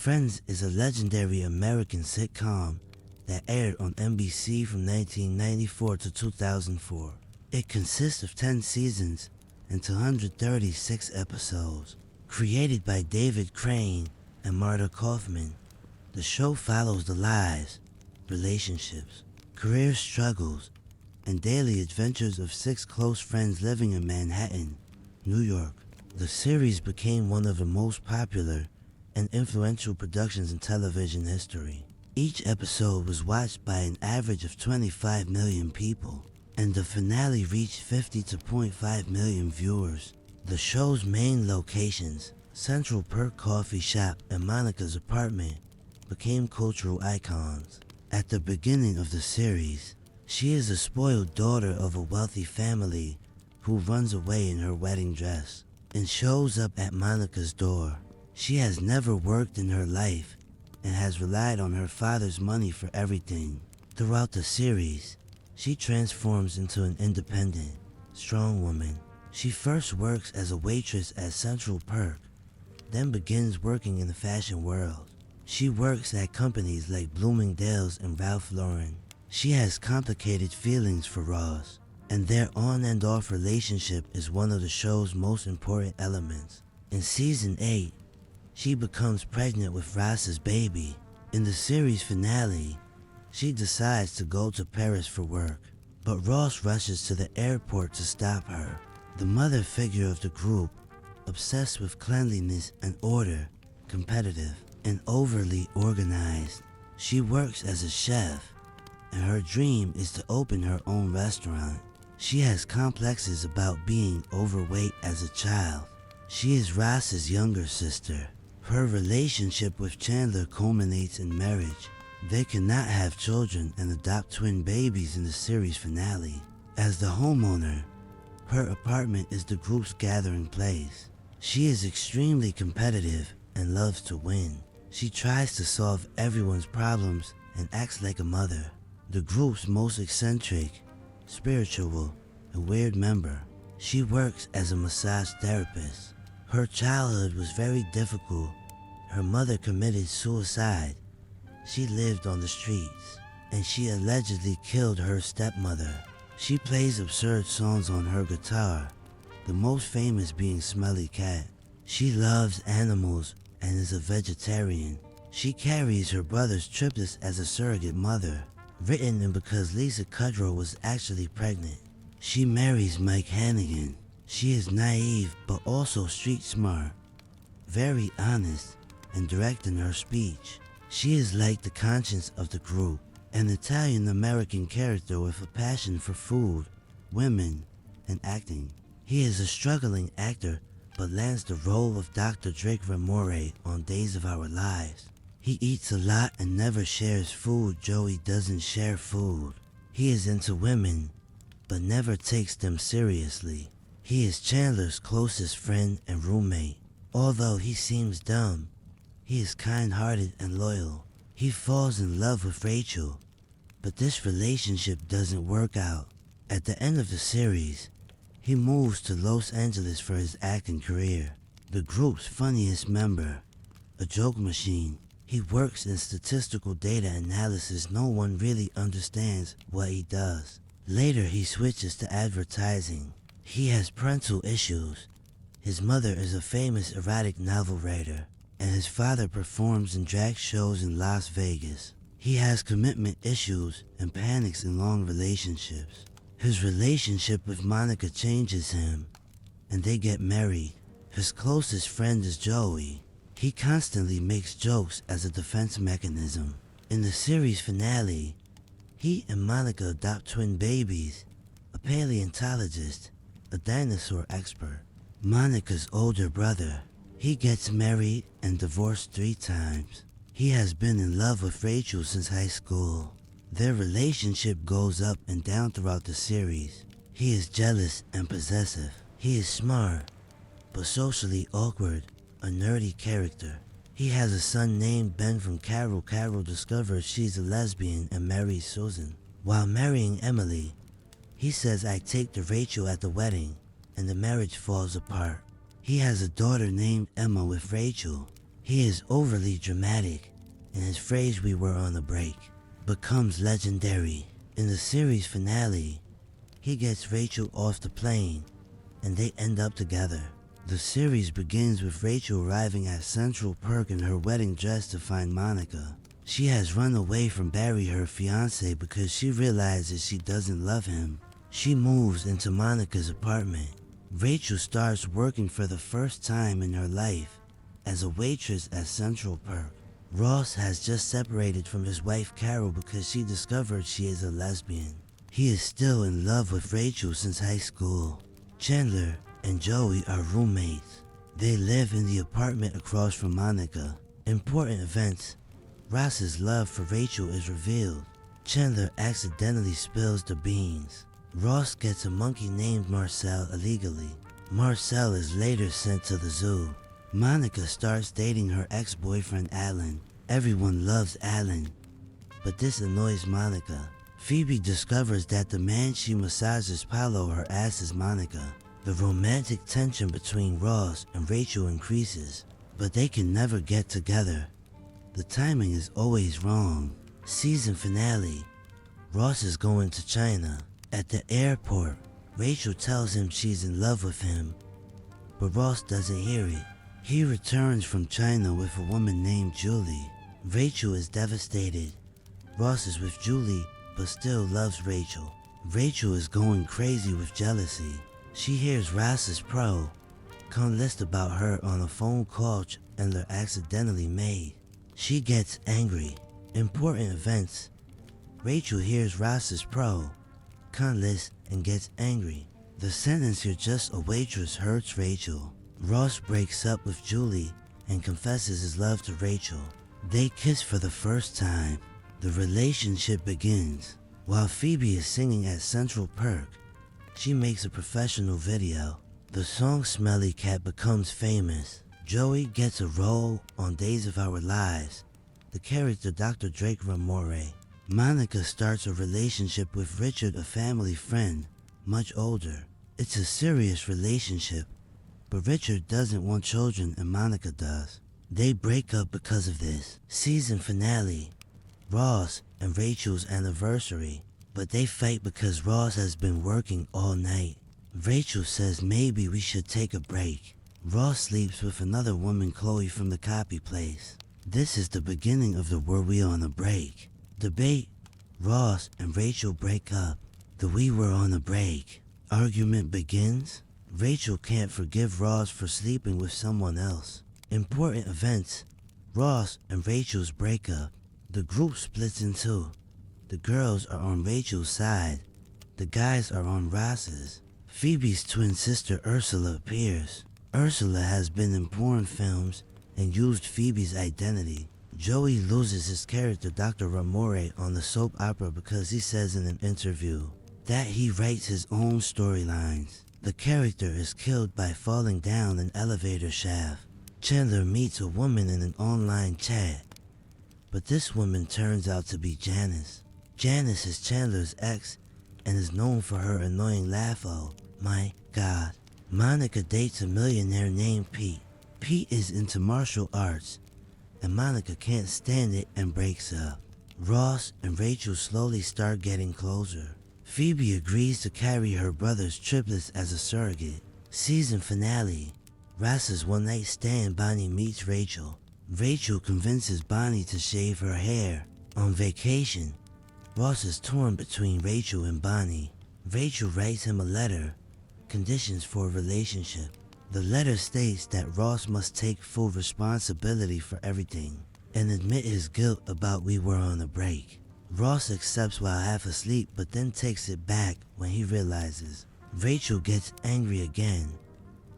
Friends is a legendary American sitcom that aired on NBC from 1994 to 2004. It consists of 10 seasons and 236 episodes. Created by David Crane and Marta Kaufman, the show follows the lives, relationships, career struggles, and daily adventures of 6 close friends living in Manhattan, New York. The series became one of the most popular and influential productions in television history. Each episode was watched by an average of 25 million people, and the finale reached 50.5 million viewers. The show's main locations, Central Perk coffee shop and Monica's apartment, became cultural icons. At the beginning of the series, she is a spoiled daughter of a wealthy family who runs away in her wedding dress and shows up at Monica's door. She has never worked in her life and has relied on her father's money for everything. Throughout the series, she transforms into an independent, strong woman. She first works as a waitress at Central Perk, then begins working in the fashion world. She works at companies like Bloomingdale's and Ralph Lauren. She has complicated feelings for Ross, and their on and off relationship is one of the show's most important elements. In season 8, she becomes pregnant with Ross's baby. In the series finale, she decides to go to Paris for work, but Ross rushes to the airport to stop her. The mother figure of the group, obsessed with cleanliness and order, competitive, and overly organized. She works as a chef, and her dream is to open her own restaurant. She has complexes about being overweight as a child. She is Ross's younger sister. Her relationship with Chandler culminates in marriage. They cannot have children and adopt twin babies in the series finale. As the homeowner, her apartment is the group's gathering place. She is extremely competitive and loves to win. She tries to solve everyone's problems and acts like a mother. The group's most eccentric, spiritual, and weird member. She works as a massage therapist. Her childhood was very difficult. Her mother committed suicide. She lived on the streets, and she allegedly killed her stepmother. She plays absurd songs on her guitar, the most famous being Smelly Cat. She loves animals and is a vegetarian. She carries her brother's triplets as a surrogate mother, written in because Lisa Kudrow was actually pregnant. She marries Mike Hannigan. She is naive but also street smart, very honest, and direct in her speech. She is like the conscience of the group, an Italian-American character with a passion for food, women, and acting. He is a struggling actor but lands the role of Dr. Drake Ramore on Days of Our Lives. He eats a lot and never shares food. Joey doesn't share food. He is into women but never takes them seriously. He is Chandler's closest friend and roommate. Although he seems dumb, he is kind-hearted and loyal. He falls in love with Rachel, but this relationship doesn't work out. At the end of the series, he moves to Los Angeles for his acting career. The group's funniest member, a joke machine. He works in statistical data analysis. No one really understands what he does. Later he switches to advertising. He has parental issues. His mother is a famous erotic novel writer, and his father performs in drag shows in Las Vegas. He has commitment issues and panics in long relationships. His relationship with Monica changes him, and they get married. His closest friend is Joey. He constantly makes jokes as a defense mechanism. In the series finale, he and Monica adopt twin babies, a paleontologist, a dinosaur expert. Monica's older brother. He gets married and divorced 3 times. He has been in love with Rachel since high school. Their relationship goes up and down throughout the series. He is jealous and possessive. He is smart, but socially awkward, a nerdy character. He has a son named Ben from Carol. Carol discovers she's a lesbian and marries Susan. While marrying Emily, he says, "I take to Rachel at the wedding," and the marriage falls apart. He has a daughter named Emma with Rachel, He is overly dramatic, and his phrase "we were on a break" becomes legendary. In the series finale, he gets Rachel off the plane, and they end up together. The series begins with Rachel arriving at Central Perk in her wedding dress to find Monica. She has run away from Barry, her fiancé, because she realizes she doesn't love him. She moves into Monica's apartment. Rachel starts working for the first time in her life as a waitress at Central Perk. Ross has just separated from his wife Carol because she discovered she is a lesbian. He is still in love with Rachel since high school. Chandler and Joey are roommates. They live in the apartment across from Monica. Important events. Ross's love for Rachel is revealed. Chandler accidentally spills the beans. Ross gets a monkey named Marcel illegally. Marcel is later sent to the zoo. Monica starts dating her ex-boyfriend Alan. Everyone loves Alan, but this annoys Monica. Phoebe discovers that the man she massages Paolo her ass is Monica. The romantic tension between Ross and Rachel increases, but they can never get together. The timing is always wrong. Season finale. Ross is going to China. At the airport, Rachel tells him she's in love with him, but Ross doesn't hear it. He returns from China with a woman named Julie. Rachel is devastated. Ross is with Julie, but still loves Rachel. Rachel is going crazy with jealousy. She hears Ross's pro con list about her on a phone call Chandler accidentally made. She gets angry. Important events. Rachel hears Ross's pro con list and gets angry. The sentence "you're just a waitress" hurts Rachel. Ross breaks up with Julie and confesses his love to Rachel. They kiss for the first time. The relationship begins. While Phoebe is singing at Central Perk, she makes a professional video. The song "Smelly Cat" becomes famous. Joey gets a role on Days of Our Lives, the character Dr. Drake Ramore. Monica starts a relationship with Richard, a family friend, much older. It's a serious relationship, but Richard doesn't want children and Monica does. They break up because of this. Season finale. Ross and Rachel's anniversary, but they fight because Ross has been working all night. Rachel says maybe we should take a break. Ross sleeps with another woman, Chloe, from the copy place. This is the beginning of the "were we on a break" debate. Ross and Rachel break up. The "we were on a break" argument begins. Rachel can't forgive Ross for sleeping with someone else. Important events. Ross and Rachel's breakup. The group splits in two. The girls are on Rachel's side. The guys are on Ross's. Phoebe's twin sister Ursula appears. Ursula has been in porn films and used Phoebe's identity. Joey loses his character Dr. Ramore on the soap opera because he says in an interview that he writes his own storylines. The character is killed by falling down an elevator shaft. Chandler meets a woman in an online chat, but this woman turns out to be Janice. Janice is Chandler's ex and is known for her annoying laugh. Oh my god. Monica dates a millionaire named Pete. Pete is into martial arts, and Monica can't stand it and breaks up. Ross and Rachel slowly start getting closer. Phoebe agrees to carry her brother's triplets as a surrogate. Season finale. Ross's one-night stand Bonnie meets Rachel. Rachel convinces Bonnie to shave her hair. On vacation, Ross is torn between Rachel and Bonnie. Rachel writes him a letter, conditions for a relationship. The letter states that Ross must take full responsibility for everything and admit his guilt about "we were on a break." Ross accepts while half asleep, but then takes it back when he realizes. Rachel gets angry again.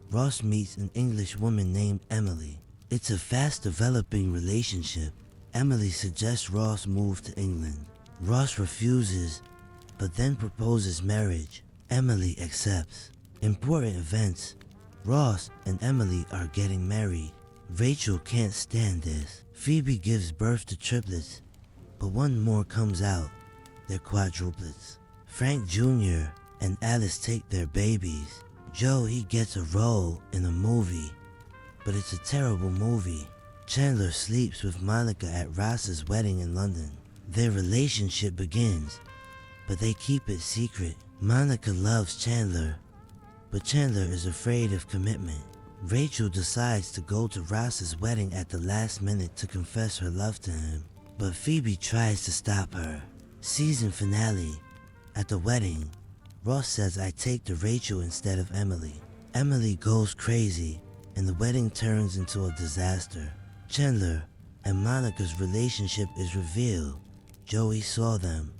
Ross meets an English woman named Emily. It's a fast developing relationship. Emily suggests Ross move to England. Ross refuses, but then proposes marriage. Emily accepts. Important events. Ross and Emily are getting married. Rachel can't stand this. Phoebe gives birth to triplets, but one more comes out. They're quadruplets. Frank Jr. and Alice take their babies. Joe, he gets a role in a movie, but it's a terrible movie. Chandler sleeps with Monica at Ross's wedding in London. Their relationship begins, but they keep it secret. Monica loves Chandler, but Chandler is afraid of commitment. Rachel decides to go to Ross's wedding at the last minute to confess her love to him, but Phoebe tries to stop her. Season finale. At the wedding, Ross says, "I take to Rachel instead of Emily." Emily goes crazy, and the wedding turns into a disaster. Chandler and Monica's relationship is revealed. Joey saw them.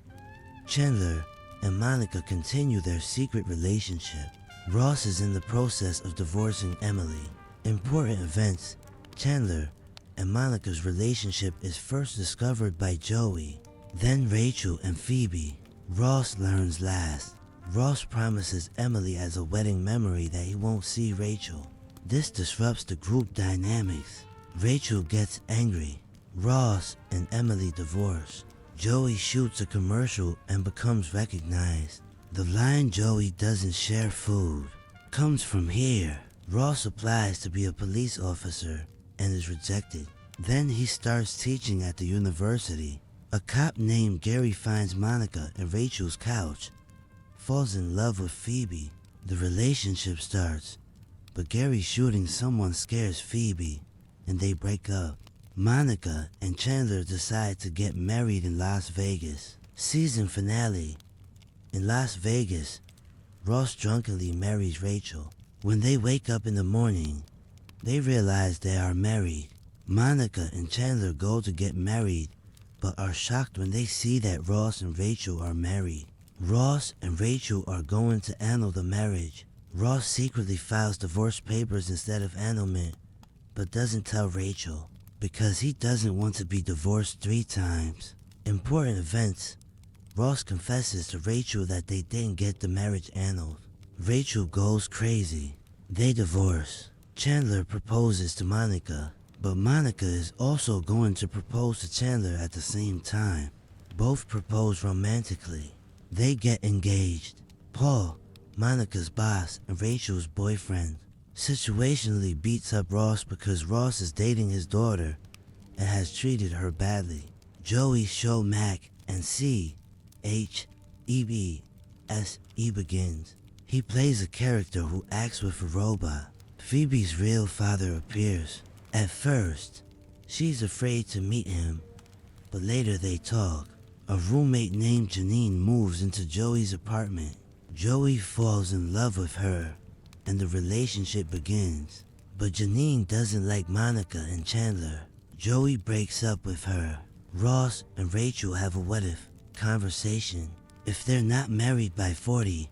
Chandler and Monica continue their secret relationship. Ross is in the process of divorcing Emily. Important events. Chandler and Monica's relationship is first discovered by Joey, then Rachel and Phoebe. Ross learns last. Ross promises Emily as a wedding memory that he won't see Rachel. This disrupts the group dynamics. Rachel gets angry. Ross and Emily divorce. Joey shoots a commercial and becomes recognized. The line "Joey doesn't share food" comes from here. Ross applies to be a police officer and is rejected. Then he starts teaching at the university. A cop named Gary finds Monica and Rachel's couch, falls in love with Phoebe. The relationship starts, but Gary shooting someone scares Phoebe, and they break up. Monica and Chandler decide to get married in Las Vegas. Season finale. In Las Vegas, Ross drunkenly marries Rachel. When they wake up in the morning, they realize they are married. Monica and Chandler go to get married, but are shocked when they see that Ross and Rachel are married. Ross and Rachel are going to annul the marriage. Ross secretly files divorce papers instead of annulment, but doesn't tell Rachel, because he doesn't want to be divorced 3 times. Important events. Ross confesses to Rachel that they didn't get the marriage annulled. Rachel goes crazy. They divorce. Chandler proposes to Monica, but Monica is also going to propose to Chandler at the same time. Both propose romantically. They get engaged. Paul, Monica's boss and Rachel's boyfriend, situationally beats up Ross because Ross is dating his daughter and has treated her badly. Joey show Mac and CHEBSE begins. He plays a character who acts with a robot. Phoebe's real father appears. At first, she's afraid to meet him, but later they talk. A roommate named Janine moves into Joey's apartment. Joey falls in love with her, and the relationship begins. But Janine doesn't like Monica and Chandler. Joey breaks up with her. Ross and Rachel have a what-if conversation. If they're not married by 40,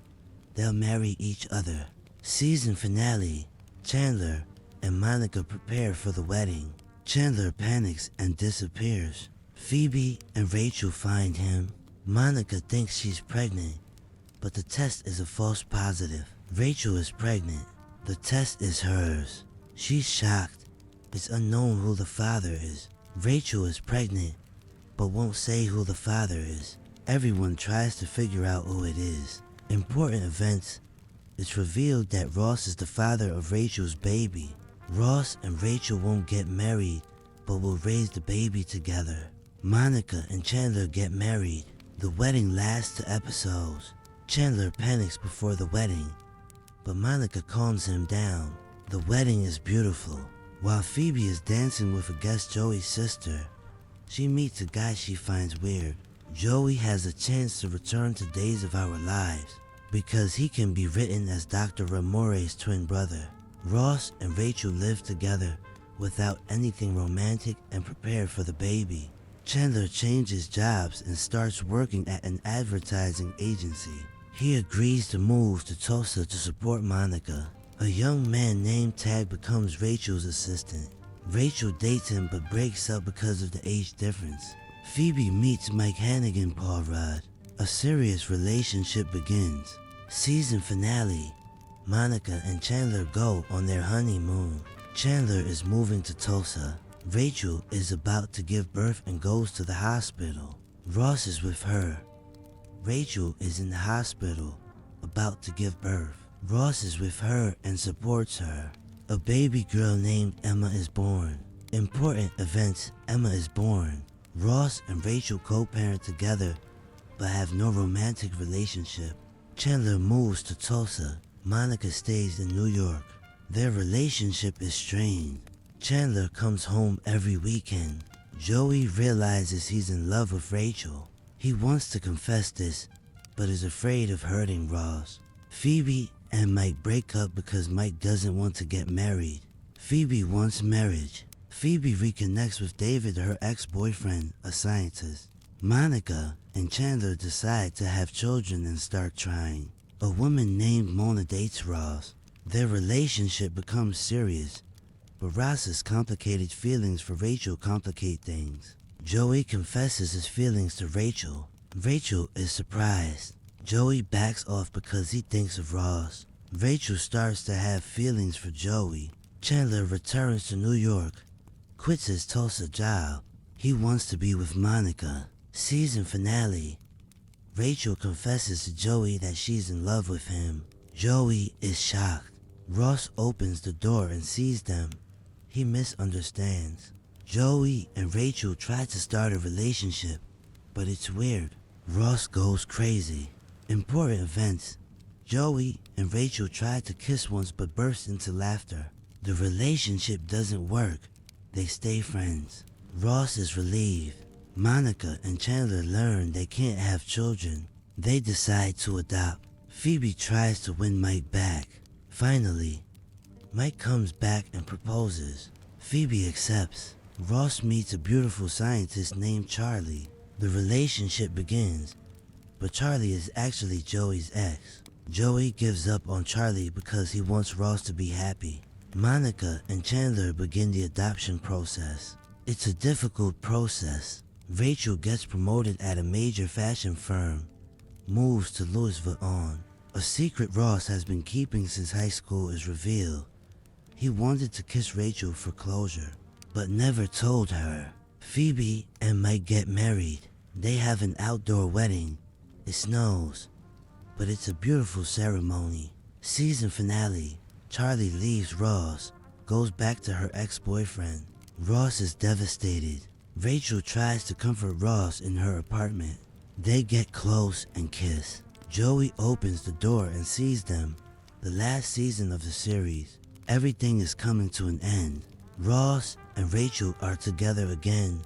they'll marry each other. Season finale. Chandler and Monica prepare for the wedding. Chandler panics and disappears. Phoebe and Rachel find him. Monica thinks she's pregnant, but the test is a false positive. Rachel is pregnant. The test is hers. She's shocked. It's unknown who the father is. Rachel is pregnant, but won't say who the father is. Everyone tries to figure out who it is. Important events. It's revealed that Ross is the father of Rachel's baby. Ross and Rachel won't get married, but will raise the baby together. Monica and Chandler get married. The wedding lasts 2 episodes. Chandler panics before the wedding, but Monica calms him down. The wedding is beautiful. While Phoebe is dancing with a guest Joey's sister, she meets a guy she finds weird. Joey has a chance to return to Days of Our Lives because he can be written as Dr. Ramore's twin brother. Ross and Rachel live together without anything romantic and prepare for the baby. Chandler changes jobs and starts working at an advertising agency. He agrees to move to Tulsa to support Monica. A young man named Tag becomes Rachel's assistant. Rachel dates him but breaks up because of the age difference. Phoebe meets Mike Hannigan Paul Rudd. A serious relationship begins. Season finale. Monica and Chandler go on their honeymoon. Chandler is moving to Tulsa. Rachel is about to give birth and goes to the hospital. Ross is with her. Rachel is in the hospital, about to give birth. Ross is with her and supports her. A baby girl named Emma is born. Important events: Emma is born. Ross and Rachel co-parent together but have no romantic relationship. Chandler moves to Tulsa. Monica stays in New York. Their relationship is strained. Chandler comes home every weekend. Joey realizes he's in love with Rachel. He wants to confess this, but is afraid of hurting Ross. Phoebe and Mike break up because Mike doesn't want to get married. Phoebe wants marriage. Phoebe reconnects with David, her ex-boyfriend, a scientist. Monica and Chandler decide to have children and start trying. A woman named Mona dates Ross. Their relationship becomes serious, but Ross's complicated feelings for Rachel complicate things. Joey confesses his feelings to Rachel. Rachel is surprised. Joey backs off because he thinks of Ross. Rachel starts to have feelings for Joey. Chandler returns to New York, quits his Tulsa job. He wants to be with Monica. Season finale. Rachel confesses to Joey that she's in love with him. Joey is shocked. Ross opens the door and sees them. He misunderstands. Joey and Rachel try to start a relationship, but it's weird. Ross goes crazy. Important events. Joey and Rachel try to kiss once but burst into laughter. The relationship doesn't work. They stay friends. Ross is relieved. Monica and Chandler learn they can't have children. They decide to adopt. Phoebe tries to win Mike back. Finally, Mike comes back and proposes. Phoebe accepts. Ross meets a beautiful scientist named Charlie. The relationship begins, but Charlie is actually Joey's ex. Joey gives up on Charlie because he wants Ross to be happy. Monica and Chandler begin the adoption process. It's a difficult process. Rachel gets promoted at a major fashion firm, moves to Louis Vuitton. A secret Ross has been keeping since high school is revealed. He wanted to kiss Rachel for closure, but never told her. Phoebe and Mike get married. They have an outdoor wedding. It snows, but it's a beautiful ceremony. Season finale. Charlie leaves Ross, goes back to her ex-boyfriend. Ross is devastated. Rachel tries to comfort Ross in her apartment. They get close and kiss. Joey opens the door and sees them. The last season of the series. Everything is coming to an end. Ross and Rachel are together again,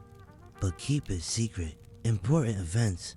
but keep it secret. Important events.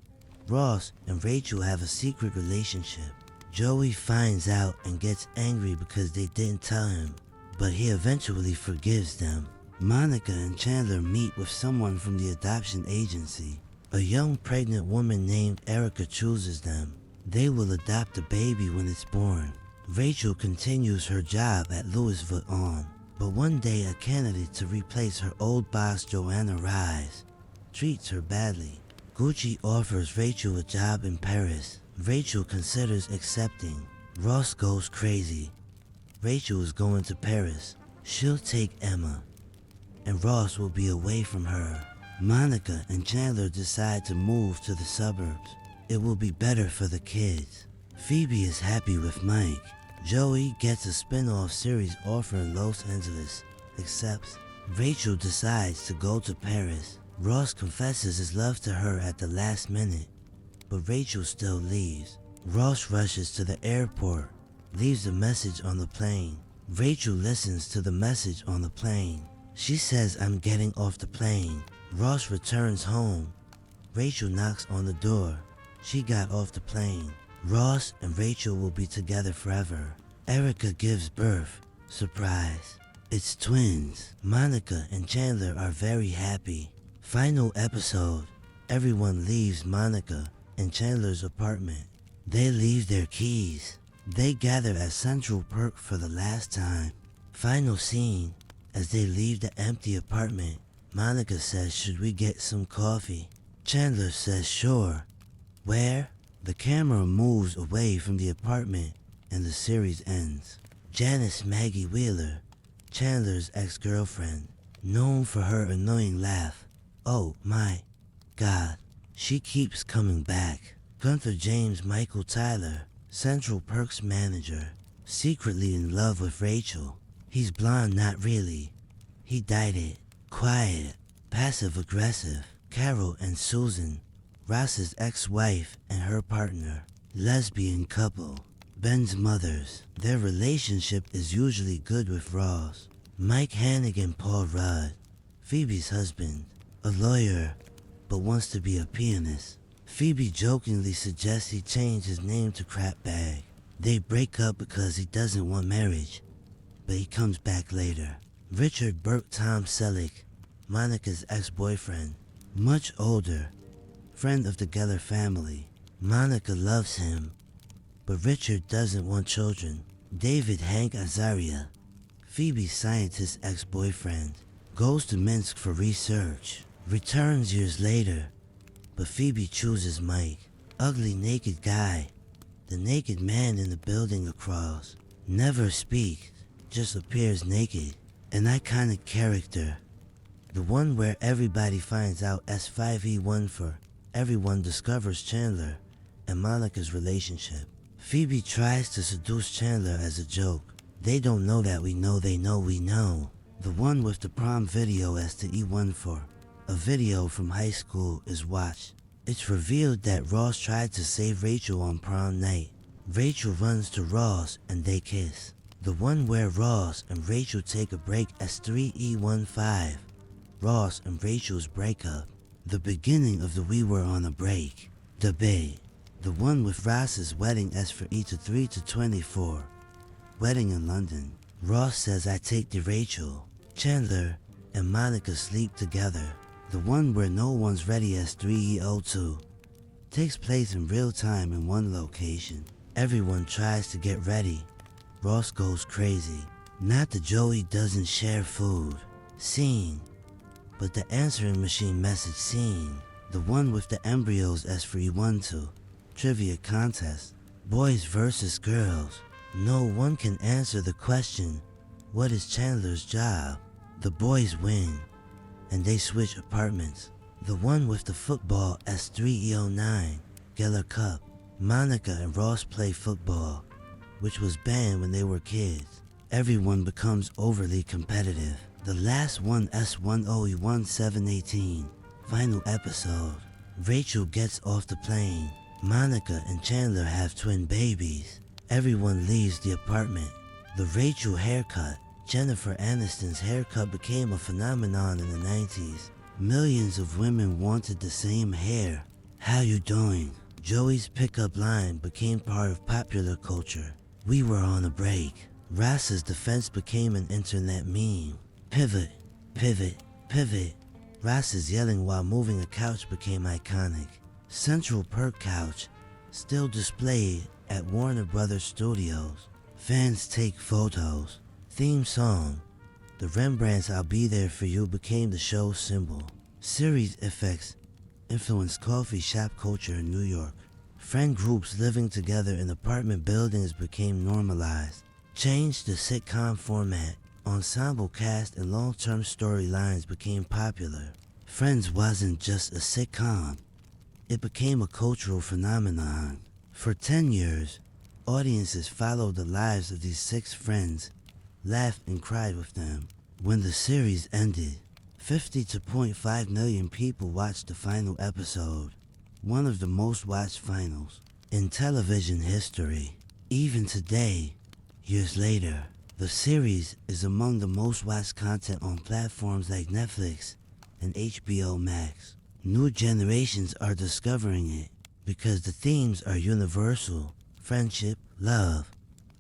Ross and Rachel have a secret relationship. Joey finds out and gets angry because they didn't tell him, but he eventually forgives them. Monica and Chandler meet with someone from the adoption agency. A young pregnant woman named Erica chooses them. They will adopt a baby when it's born. Rachel continues her job at Louis Vuitton, but one day a candidate to replace her old boss Joanna Rise treats her badly. Gucci offers Rachel a job in Paris. Rachel considers accepting. Ross goes crazy. Rachel is going to Paris. She'll take Emma, and Ross will be away from her. Monica and Chandler decide to move to the suburbs. It will be better for the kids. Phoebe is happy with Mike. Joey gets a spin-off series offer in Los Angeles, accepts. Rachel decides to go to Paris. Ross confesses his love to her at the last minute, but Rachel still leaves. Ross rushes to the airport, leaves a message on the plane. Rachel listens to the message on the plane. She says, "I'm getting off the plane." Ross returns home. Rachel knocks on the door. She got off the plane. Ross and Rachel will be together forever. Erica gives birth. Surprise. It's twins. Monica and Chandler are very happy. Final episode. Everyone leaves Monica and Chandler's apartment. They leave their keys. They gather at Central Perk for the last time. Final scene. As they leave the empty apartment, Monica says, "Should we get some coffee?" Chandler says, "Sure." Where? The camera moves away from the apartment and the series ends. Janice Maggie Wheeler, Chandler's ex-girlfriend, known for her annoying laugh. Oh my God, she keeps coming back. Gunther James Michael Tyler, Central Perk's manager, secretly in love with Rachel. He's blonde, not really. He dyed it. quiet, passive-aggressive. Carol and Susan, Ross's ex-wife and her partner, lesbian couple. Ben's mothers, their relationship is usually good with Ross. Mike Hannigan, Paul Rudd, Phoebe's husband, a lawyer, but wants to be a pianist. Phoebe jokingly suggests he change his name to Crapbag. They break up because he doesn't want marriage, but he comes back later. Richard Burke Tom Selleck, Monica's ex-boyfriend, much older, friend of the Geller family. Monica loves him, but Richard doesn't want children. David Hank Azaria, Phoebe's scientist ex-boyfriend, goes to Minsk for research, returns years later, but Phoebe chooses Mike. Ugly naked guy, the naked man in the building across, never speaks, just appears naked. An iconic character, the one where everybody finds out S5E1 for everyone discovers Chandler and Monica's relationship. Phoebe tries to seduce Chandler as a joke. They don't know that we know they know we know. The one with the prom video as to E1 for a video from high school is watched. It's revealed that Ross tried to save Rachel on prom night. Rachel runs to Ross and they kiss. The one where Ross and Rachel take a break as 3E15. Ross and Rachel's breakup. The beginning of the We Were on a Break debate. The one with Ross's wedding as for E to 3 to 24. Wedding in London. Ross says I take the Rachel. Chandler and Monica sleep together. The one where no one's ready as 3E02. Takes place in real time in one location. Everyone tries to get ready. Ross goes crazy. Not the Joey doesn't share food scene, but the answering machine message scene. The one with the embryos as for E12. Trivia contest. Boys versus girls. No one can answer the question, what is Chandler's job? The boys win, and they switch apartments. The one with the football as 3E09. Geller Cup. Monica and Ross play football, which was banned when they were kids. Everyone becomes overly competitive. The last one S10E1718. Final episode. Rachel gets off the plane. Monica and Chandler have twin babies. Everyone leaves the apartment. The Rachel haircut. Jennifer Aniston's haircut became a phenomenon in the 90s. Millions of women wanted the same hair. How you doing? Joey's pickup line became part of popular culture. We were on a break. Ross's defense became an internet meme. Pivot, pivot, pivot. Ross's yelling while moving a couch became iconic. Central Perk couch, still displayed at Warner Brothers Studios. Fans take photos. Theme song. The Rembrandt's I'll Be There For You became the show's symbol. Series effects influenced coffee shop culture in New York. Friend groups living together in apartment buildings became normalized. Changed the sitcom format. Ensemble cast and long-term storylines became popular. Friends wasn't just a sitcom. It became a cultural phenomenon. For 10 years, audiences followed the lives of these 6 friends, laughed and cried with them. When the series ended, 50.5 million people watched the final episode, one of the most watched finals in television history. Even today, years later, the series is among the most watched content on platforms like Netflix and HBO Max. New generations are discovering it because the themes are universal: friendship, love,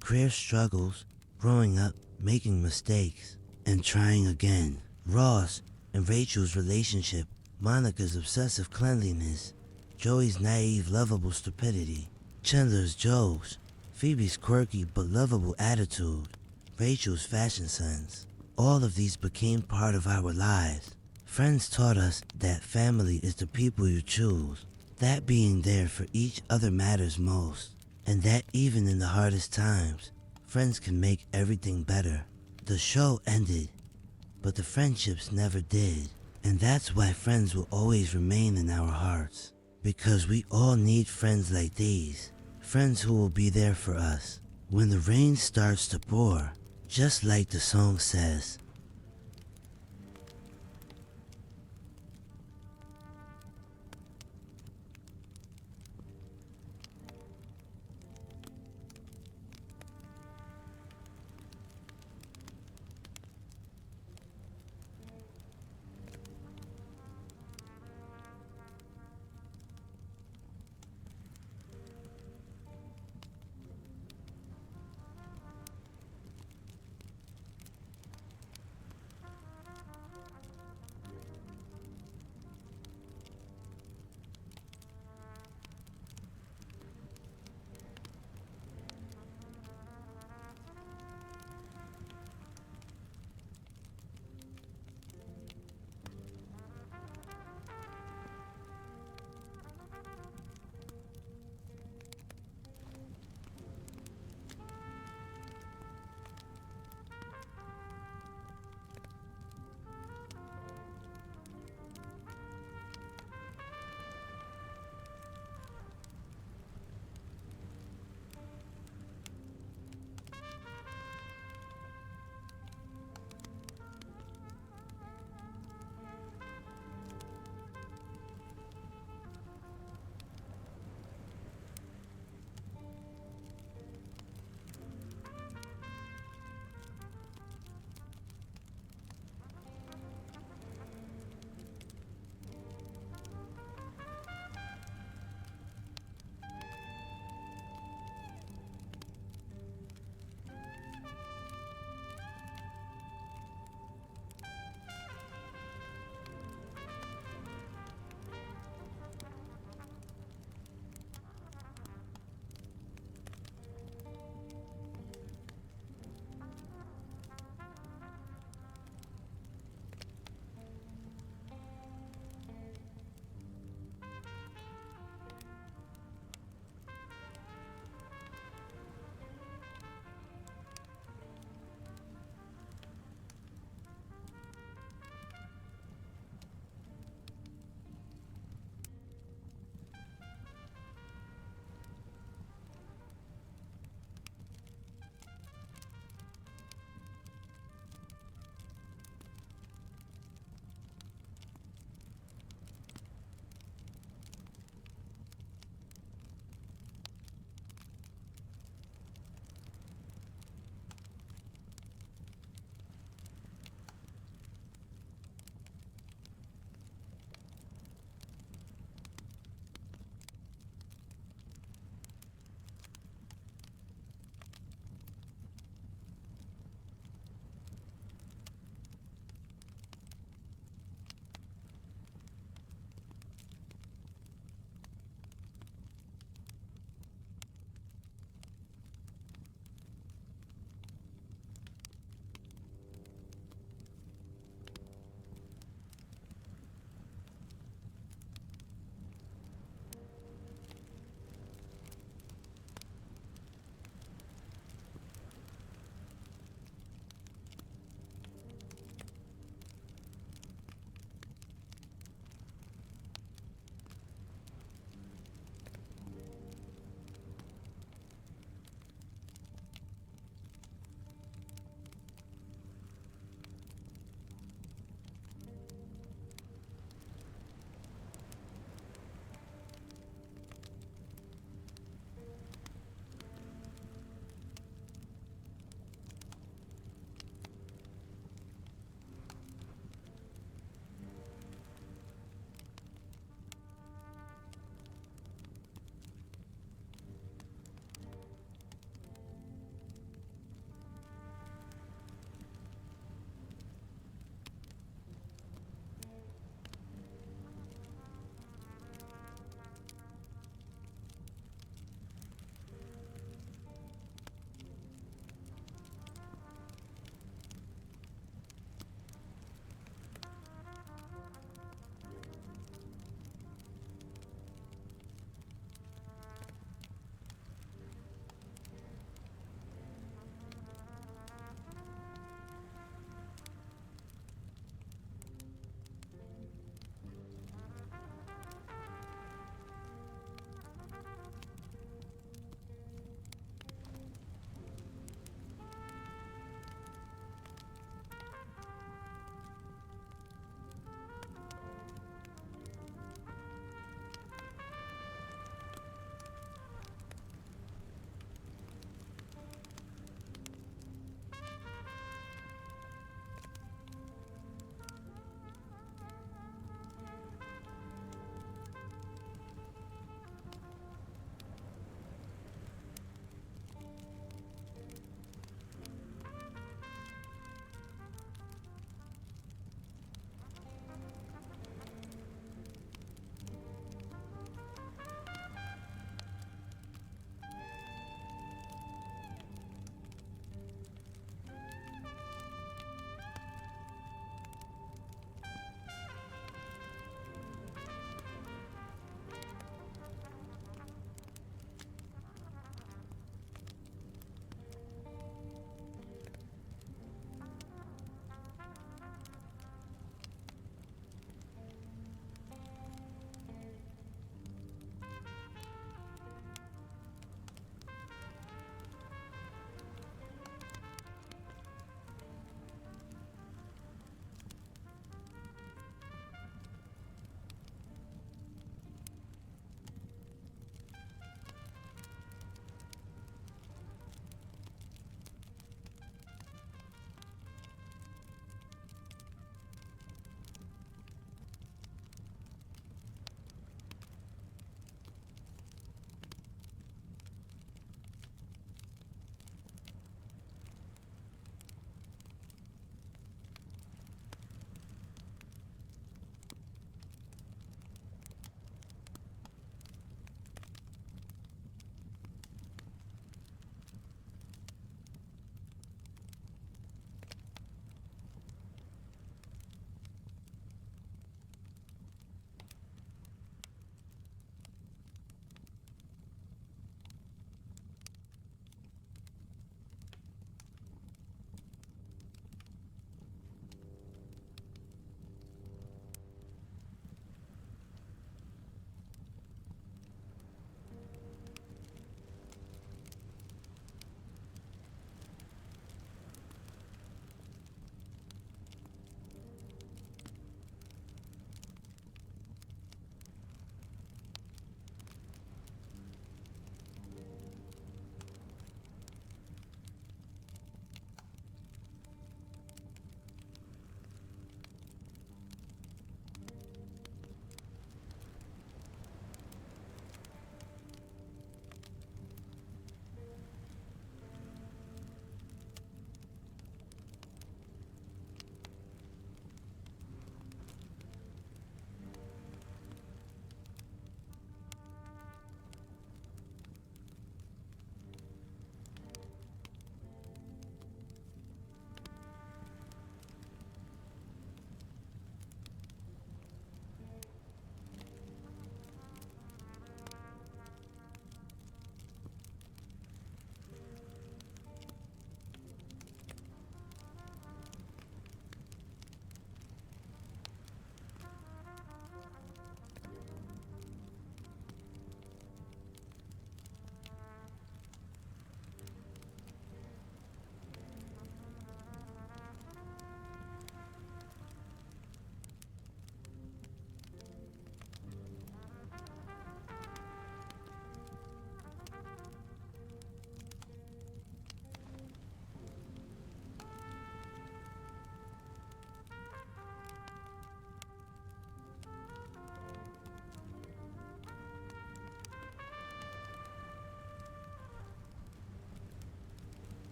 career struggles, growing up, making mistakes, and trying again. Ross and Rachel's relationship, Monica's obsessive cleanliness, Joey's naive, lovable stupidity, Chandler's jokes, Phoebe's quirky but lovable attitude, Rachel's fashion sense. All of these became part of our lives. Friends taught us that family is the people you choose, that being there for each other matters most, and that even in the hardest times, friends can make everything better. The show ended, but the friendships never did, and that's why Friends will always remain in our hearts, because we all need friends like these, friends who will be there for us when the rain starts to pour, just like the song says.